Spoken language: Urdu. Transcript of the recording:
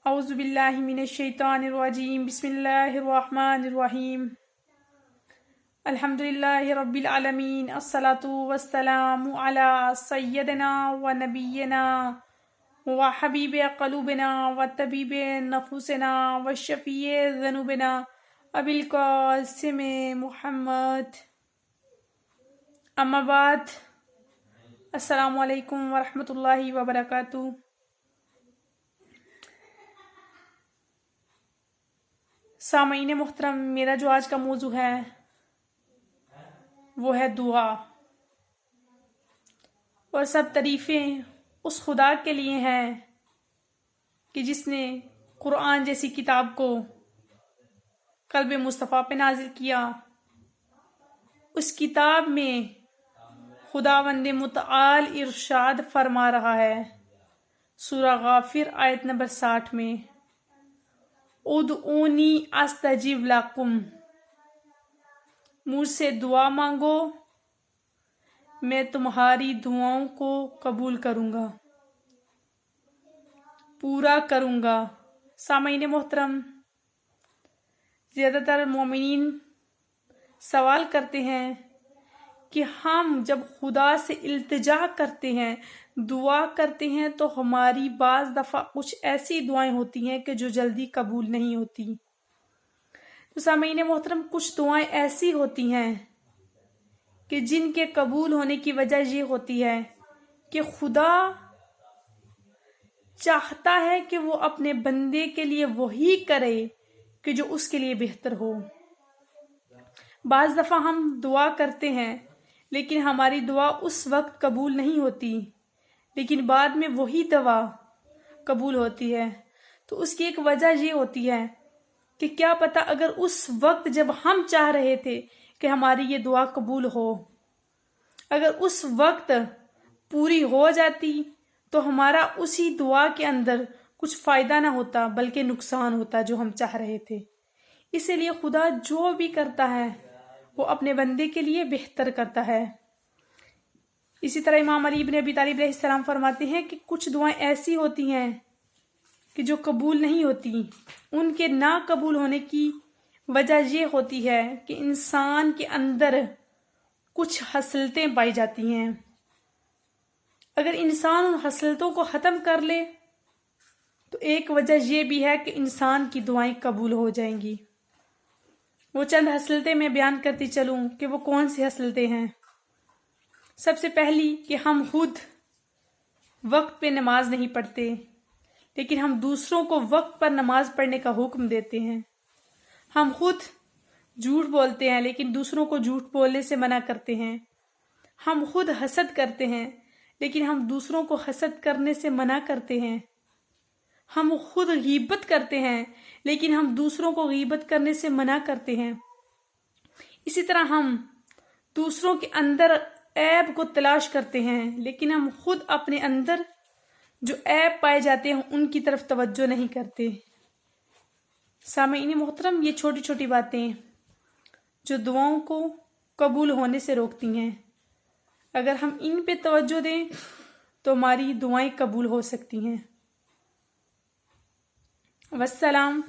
اعوذ باللہ من الشیطان الرجیم بسم اللہ الرحمن الرحیم الحمدللہ رب العالمین الصلاة والسلام علی سیدنا و نبینا و حبیب قلوبنا و طبیب نفوسنا و شفیع ذنوبنا ابی القاسم محمد اما بعد السلام علیکم ورحمۃ اللہ وبرکاتہ۔ سامعین محترم، میرا جو آج کا موضوع ہے وہ ہے دعا، اور سب تعریفیں اس خدا کے لیے ہیں کہ جس نے قرآن جیسی کتاب کو قلب مصطفیٰ پہ نازل کیا۔ اس کتاب میں خداوند متعال ارشاد فرما رہا ہے سورہ غافر آیت نمبر 60 میں، ادعونی استجب لکم، مجھ سے دعا مانگو میں تمہاری دعاؤں کو قبول کروں گا، پورا کروں گا۔ سامعین محترم، زیادہ تر مومنین سوال کرتے ہیں کہ ہم جب خدا سے التجا کرتے ہیں، دعا کرتے ہیں، تو ہماری بعض دفعہ کچھ ایسی دعائیں ہوتی ہیں کہ جو جلدی قبول نہیں ہوتی۔ تو سامعین محترم، کچھ دعائیں ایسی ہوتی ہیں کہ جن کے قبول ہونے کی وجہ یہ ہوتی ہے کہ خدا چاہتا ہے کہ وہ اپنے بندے کے لیے وہی کرے کہ جو اس کے لیے بہتر ہو۔ بعض دفعہ ہم دعا کرتے ہیں لیکن ہماری دعا اس وقت قبول نہیں ہوتی، لیکن بعد میں وہی دعا قبول ہوتی ہے۔ تو اس کی ایک وجہ یہ ہوتی ہے کہ کیا پتہ اگر اس وقت جب ہم چاہ رہے تھے کہ ہماری یہ دعا قبول ہو، اگر اس وقت پوری ہو جاتی تو ہمارا اسی دعا کے اندر کچھ فائدہ نہ ہوتا بلکہ نقصان ہوتا جو ہم چاہ رہے تھے۔ اسی لیے خدا جو بھی کرتا ہے وہ اپنے بندے کے لیے بہتر کرتا ہے۔ اسی طرح امام علی بن ابی طالب علیہ السلام فرماتے ہیں کہ کچھ دعائیں ایسی ہوتی ہیں کہ جو قبول نہیں ہوتی۔ ان کے نہ قبول ہونے کی وجہ یہ ہوتی ہے کہ انسان کے اندر کچھ خصلتیں پائی جاتی ہیں۔ اگر انسان ان خصلتوں کو ختم کر لے تو ایک وجہ یہ بھی ہے کہ انسان کی دعائیں قبول ہو جائیں گی۔ وہ چند خصلتیں میں بیان کرتی چلوں کہ وہ کون سی خصلتیں ہیں۔ سب سے پہلی کہ ہم خود وقت پہ نماز نہیں پڑھتے، لیکن ہم دوسروں کو وقت پر نماز پڑھنے کا حکم دیتے ہیں۔ ہم خود جھوٹ بولتے ہیں لیکن دوسروں کو جھوٹ بولنے سے منع کرتے ہیں۔ ہم خود حسد کرتے ہیں لیکن ہم دوسروں کو حسد کرنے سے منع کرتے ہیں۔ ہم خود غیبت کرتے ہیں لیکن ہم دوسروں کو غیبت کرنے سے منع کرتے ہیں۔ اسی طرح ہم دوسروں کے اندر عیب کو تلاش کرتے ہیں لیکن ہم خود اپنے اندر جو عیب پائے جاتے ہیں ان کی طرف توجہ نہیں کرتے۔ سامعین محترم، یہ چھوٹی چھوٹی باتیں جو دعاؤں کو قبول ہونے سے روکتی ہیں، اگر ہم ان پہ توجہ دیں تو ہماری دعائیں قبول ہو سکتی ہیں۔ والسلام۔